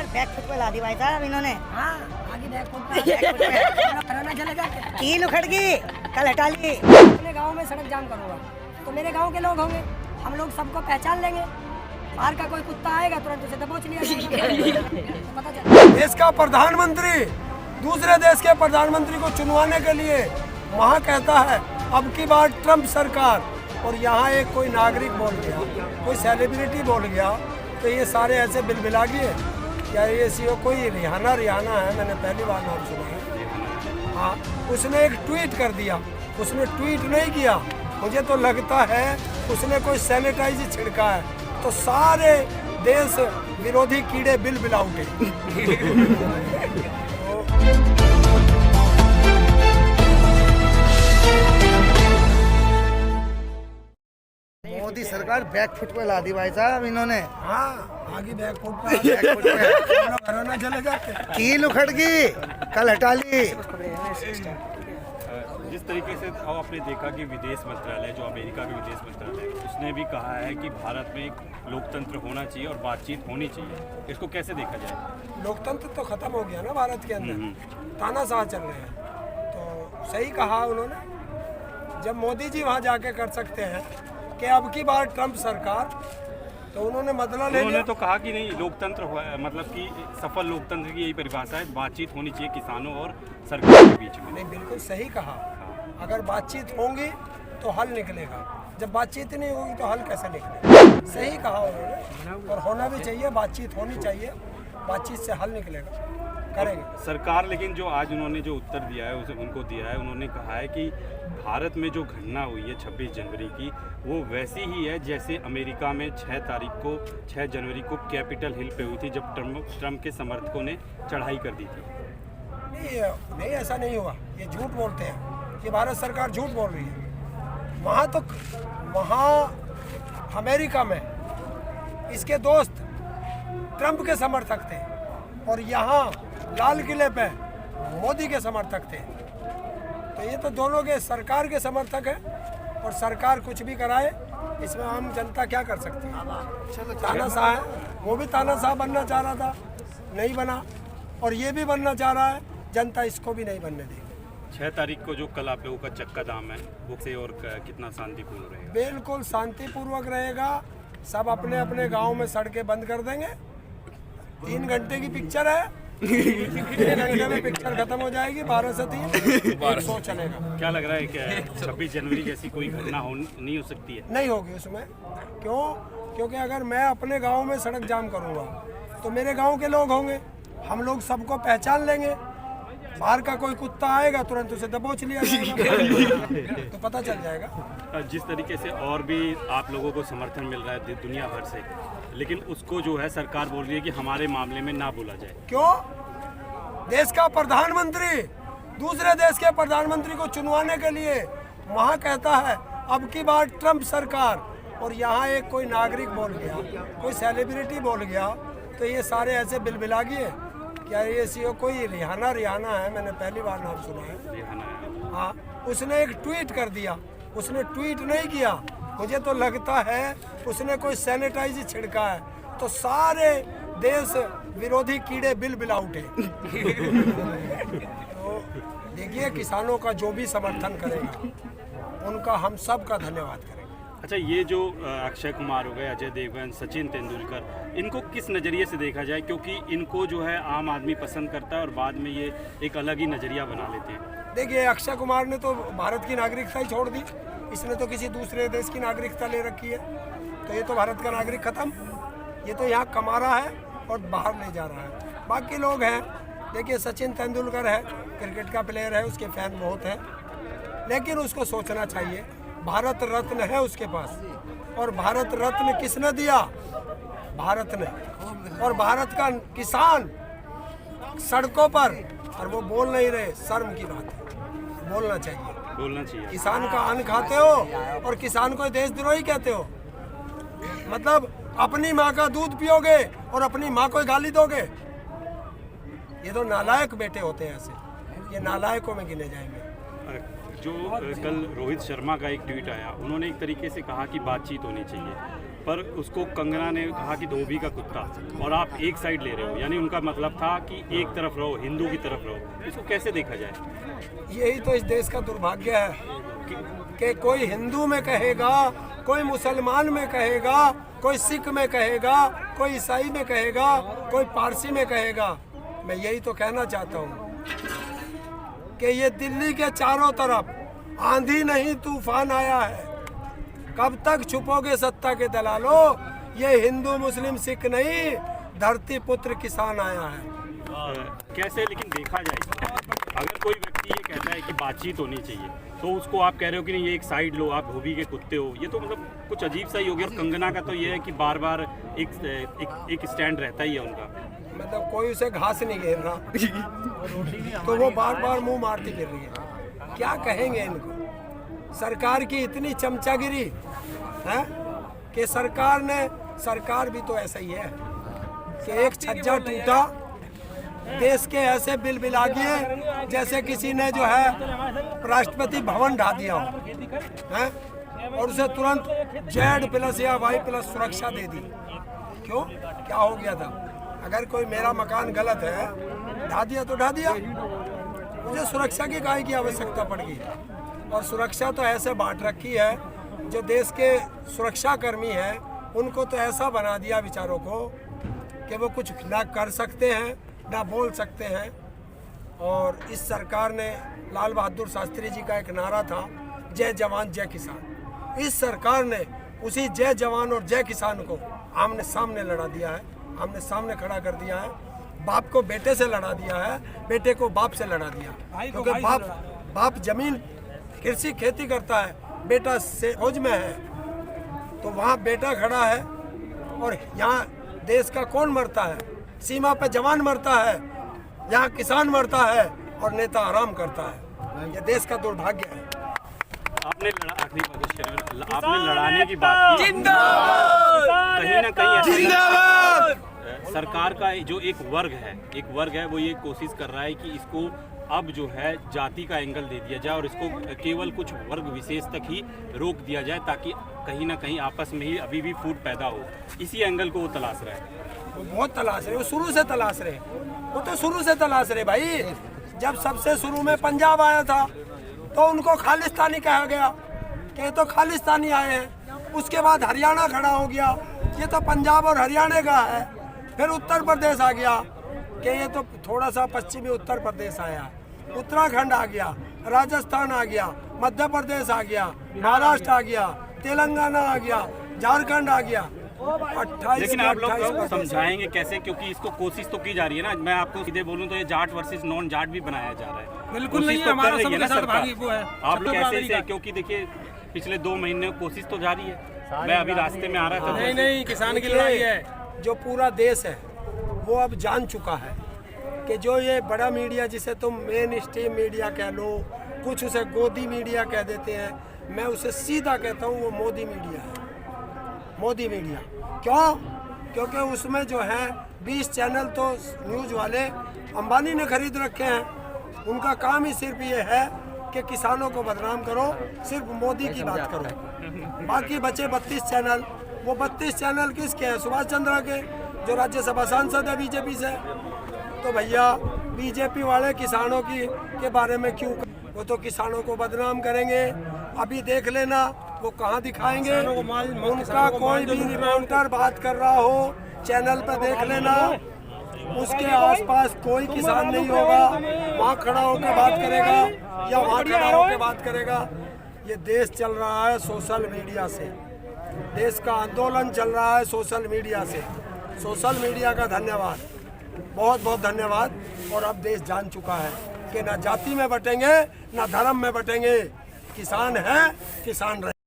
Back foot पे ला दी भाई साहब इन्होंने। हाँ, आगे बैक फुट पे कोरोना चले जाते। कील उखड़ गई, कल हटा ली। अपने गांव में सड़क जाम करूँगा तो मेरे गांव के लोग होंगे, हम लोग सबको पहचान लेंगे। बाहर का कोई कुत्ता आएगा तुरंत उसे दबोच लिया जाएगा। तो पता चला देश का प्रधानमंत्री दूसरे देश के प्रधानमंत्री को चुनवाने के लिए वहाँ कहता है अब की बार ट्रम्प सरकार, और यहाँ एक कोई नागरिक बोल गया, कोई सेलिब्रिटी बोल गया, तो ये सारे ऐसे बिलबिला गए। क्या ये सीओ कोई रिहाना है, मैंने पहली बार नाम सुना है। हाँ, उसने एक ट्वीट कर दिया, उसने ट्वीट नहीं किया, मुझे तो लगता है उसने कोई सैनिटाइज छिड़का है, तो सारे देश विरोधी कीड़े बिलबिला उठे। मोदी सरकार बैक फुट पे ला दी भाई साहब इन्होंने। हाँ, आगे बैक फुट पे कोरोना चले जाते। कील उखड़ गई, कल हटा ली। जिस तरीके से अब आपने देखा कि विदेश मंत्रालय, जो अमेरिका का विदेश मंत्रालय है, उसने भी कहा है कि भारत में एक लोकतंत्र होना चाहिए और बातचीत होनी चाहिए। इसको कैसे देखा जाए? लोकतंत्र तो खत्म हो गया ना भारत के अंदर, तानाशाह चल रहे हैं। तो सही कहा उन्होंने, जब मोदी जी वहाँ जाके कर सकते हैं कि अब की बार ट्रम्प सरकार, तो उन्होंने बदला ले लिया। उन्होंने तो कहा कि नहीं, लोकतंत्र मतलब कि सफल लोकतंत्र की यही परिभाषा है, बातचीत होनी चाहिए किसानों और सरकार के बीच में। नहीं, बिल्कुल सही कहा। अगर बातचीत होंगी तो हल निकलेगा, जब बातचीत नहीं होगी तो हल कैसे निकलेगा? सही कहा उन्होंने, और होना भी चाहिए, बातचीत होनी चाहिए, बातचीत से हल निकलेगा, करेंगे सरकार। लेकिन जो आज उन्होंने जो उत्तर दिया है उसे उनको दिया है, उन्होंने कहा है कि भारत में जो घटना हुई है 26 जनवरी की, वो वैसी ही है जैसे अमेरिका में 6 जनवरी को कैपिटल हिल पे हुई थी, जब ट्रम्प के समर्थकों ने चढ़ाई कर दी थी। नहीं, ऐसा नहीं हुआ, ये झूठ बोलते हैं, ये भारत सरकार झूठ बोल रही है। वहाँ अमेरिका में इसके दोस्त ट्रम्प के समर्थक थे, और यहाँ लाल किले पे मोदी के समर्थक थे। तो ये तो दोनों के सरकार के समर्थक हैं, और सरकार कुछ भी कराए इसमें आम जनता क्या कर सकती है? तानाशाह है, वो भी तानाशाह बनना चाह रहा था, नहीं बना, और ये भी बनना चाह रहा है, जनता इसको भी नहीं बनने देगी। 6 तारीख को जो कल आप लोगों का चक्का दाम है वो से और कितना शांतिपूर्ण रहेगा? बिल्कुल शांतिपूर्वक रहेगा। सब अपने अपने गांव में सड़कें बंद कर देंगे। 3 घंटे की पिक्चर है, 3 घंटे में पिक्चर खत्म हो जाएगी। 12 से 3 100 चलेगा। क्या लग रहा है कि 26 जनवरी जैसी कोई घटना नहीं हो सकती है? नहीं होगी उसमें। क्यों? क्योंकि अगर मैं अपने गांव में सड़क जाम करूंगा तो मेरे गांव के लोग होंगे, हम लोग सबको पहचान लेंगे। बाहर का कोई कुत्ता आएगा तुरंत उसे दबोच लिया जाएगा। तो पता चल जाएगा। जिस तरीके से और भी आप लोगों को समर्थन मिल रहा है दुनिया भर से, लेकिन उसको जो है सरकार बोल रही है कि हमारे मामले में ना बोला जाए। क्यों? देश का प्रधानमंत्री दूसरे देश के प्रधानमंत्री को चुनवाने के लिए वहाँ कहता है अब की बार ट्रम्प सरकार, और यहाँ एक कोई नागरिक बोल गया, कोई सेलिब्रिटी बोल गया, तो ये सारे ऐसे बिलबिला गए। क्या ये सीओ कोई रिहाना है, मैंने पहली बार नाम सुना है। हाँ, उसने एक ट्वीट कर दिया, उसने ट्वीट नहीं किया, मुझे तो लगता है उसने कोई सैनिटाइज छिड़का है, तो सारे देश विरोधी कीड़े बिलबिला उठे। तो देखिए, किसानों का जो भी समर्थन करेगा उनका हम सब का धन्यवाद करेंगे। अच्छा, ये जो अक्षय कुमार हो गए, अजय देवगन, सचिन तेंदुलकर, इनको किस नज़रिए से देखा जाए? क्योंकि इनको जो है आम आदमी पसंद करता है और बाद में ये एक अलग ही नज़रिया बना लेते हैं। देखिए, अक्षय कुमार ने तो भारत की नागरिकता ही छोड़ दी, इसने तो किसी दूसरे देश की नागरिकता ले रखी है, तो ये तो भारत का नागरिक खत्म। ये तो यहाँ कमा रहा है और बाहर ले जा रहा है। बाकी लोग हैं, देखिए सचिन तेंदुलकर है, क्रिकेट का प्लेयर है, उसके फैन बहुत हैं, लेकिन उसको सोचना चाहिए, भारत रत्न है उसके पास, और भारत रत्न किसने दिया? भारत ने। और भारत का किसान सड़कों पर, और वो बोल नहीं रहे, शर्म की बात है, बोलना चाहिए। किसान का अन्न खाते हो और किसान को देशद्रोही कहते हो? मतलब अपनी माँ का दूध पियोगे और अपनी माँ को गाली दोगे? ये तो नालायक बेटे होते हैं, ऐसे ये नालायकों में गिने जाएंगे। जो कल रोहित शर्मा का एक ट्वीट आया, उन्होंने एक तरीके से कहा कि बातचीत होनी चाहिए, पर उसको कंगना ने कहा कि धोबी का कुत्ता, और आप एक साइड ले रहे हो, यानी उनका मतलब था कि एक तरफ रहो, हिंदू की तरफ रहो। इसको कैसे देखा जाए? यही तो इस देश का दुर्भाग्य है कि कोई हिंदू में कहेगा, कोई मुसलमान में कहेगा, कोई सिख में कहेगा, कोई ईसाई में कहेगा, कोई पारसी में कहेगा। मैं यही तो कहना चाहता हूँ कि ये दिल्ली के चारों तरफ आंधी नहीं तूफान आया है। कब तक छुपोगे सत्ता के दलालों? ये हिंदू मुस्लिम सिख नहीं, धरती पुत्र किसान आया है। कैसे लेकिन देखा जाए, अगर कोई व्यक्ति ये कहता है कि बातचीत होनी चाहिए, तो उसको आप कह रहे हो कि नहीं ये एक साइड लो, आप धोबी के कुत्ते हो, ये तो मतलब कुछ अजीब सा ही हो गया। और कंगना का तो ये है कि बार बार एक स्टैंड रहता ही है उनका, मतलब कोई उसे घास नहीं घेर रहा तो वो बार बार मुंह मारती फिर रही है। क्या कहेंगे इनको? सरकार की इतनी चमचागिरी है कि सरकार भी तो ऐसा ही है कि एक छज्जा टूटा, देश के ऐसे बिल बिला दिए जैसे किसी ने जो है राष्ट्रपति भवन ढा दिया हो, है? और उसे तुरंत Z+ या Y+ सुरक्षा दे दी। क्यों? क्या हो गया था? अगर कोई मेरा मकान गलत है, ढा दिया तो ढा दिया, मुझे सुरक्षा की काहे की आवश्यकता पड़ गई? और सुरक्षा तो ऐसे बांट रखी है, जो देश के सुरक्षा कर्मी हैं उनको तो ऐसा बना दिया बेचारों को कि वो कुछ ना कर सकते हैं ना बोल सकते हैं। और इस सरकार ने, लाल बहादुर शास्त्री जी का एक नारा था, जय जवान जय किसान। इस सरकार ने उसी जय जवान और जय किसान को आमने सामने लड़ा दिया है, आमने सामने खड़ा कर दिया है। बाप को बेटे से लड़ा दिया है, बेटे को बाप से लड़ा दिया, क्योंकि बाप जमीन कृषि खेती करता है, बेटा से फौज में है, तो वहाँ बेटा खड़ा है। और यहाँ देश का कौन मरता है? सीमा पे जवान मरता है, यहाँ किसान मरता है और नेता आराम करता है। ये देश का दुर्भाग्य है। आपने आपने लड़ाने की बात की, कहीं ना कहीं सरकार का जो एक वर्ग है वो ये कोशिश कर रहा है कि इसको अब जो है जाति का एंगल दे दिया जाए और इसको केवल कुछ वर्ग विशेष तक ही रोक दिया जाए, ताकि कहीं ना कहीं आपस में ही अभी भी फूट पैदा हो। इसी एंगल को वो तलाश रहा है। वो बहुत तलाश रहे, वो शुरू से तलाश रहे, वो तो शुरू से तलाश रहे भाई। जब सबसे शुरू में पंजाब आया था तो उनको खालिस्तानी कहा गया कि ये तो खालिस्तानी आए हैं। उसके बाद हरियाणा खड़ा हो गया, ये तो पंजाब और हरियाणा का है। फिर उत्तर प्रदेश आ गया कि ये तो थोड़ा सा पश्चिमी उत्तर प्रदेश आया, उत्तराखंड आ गया, राजस्थान आ गया, मध्य प्रदेश आ गया, महाराष्ट्र आ गया, तेलंगाना आ गया, झारखंड आ गया। 28 लेकिन आप लोग समझाएंगे कैसे? क्योंकि इसको कोशिश तो की जा रही है ना। मैं आपको सीधे बोलूं तो ये जाट वर्सेस नॉन जाट भी बनाया जा रहा है। बिल्कुल नहीं है, हमारा सबके साथ भागी वो है। आप लोग कैसे इसे, क्योंकि देखिए पिछले 2 महीने कोशिश तो जारी है। मैं अभी रास्ते में आ रहा था। नहीं, किसान की लड़ाई है। जो पूरा देश है वो अब जान चुका है कि जो ये बड़ा मीडिया, जिसे तुम मेन स्ट्रीम मीडिया कह लो, कुछ उसे गोदी मीडिया कह देते हैं, मैं उसे सीधा कहता हूँ वो मोदी मीडिया है। मोदी मीडिया क्यों? क्योंकि उसमें जो है 20 चैनल तो न्यूज़ वाले अंबानी ने खरीद रखे हैं। उनका काम ही सिर्फ ये है कि किसानों को बदनाम करो, सिर्फ मोदी की बात करो। बाकी बचे 32 चैनल, वो 32 चैनल किसके हैं? सुभाष चंद्र के, जो राज्यसभा सांसद है बीजेपी से। तो भैया बीजेपी वाले किसानों के बारे में क्यों? वो तो किसानों को बदनाम करेंगे। अभी देख लेना वो कहाँ दिखाएंगे। उनका कोई भी रिपोर्टर बात कर रहा हो चैनल पर देख लेना, उसके आसपास कोई किसान नहीं होगा, वहाँ खड़ा होकर बात करेगा या वहाँ खड़ा होकर बात करेगा। ये देश चल रहा है सोशल मीडिया से, देश का आंदोलन चल रहा है सोशल मीडिया से। सोशल मीडिया का धन्यवाद, बहुत बहुत धन्यवाद। और अब देश जान चुका है कि ना जाति में बटेंगे ना धर्म में बटेंगे, किसान है किसान रहे।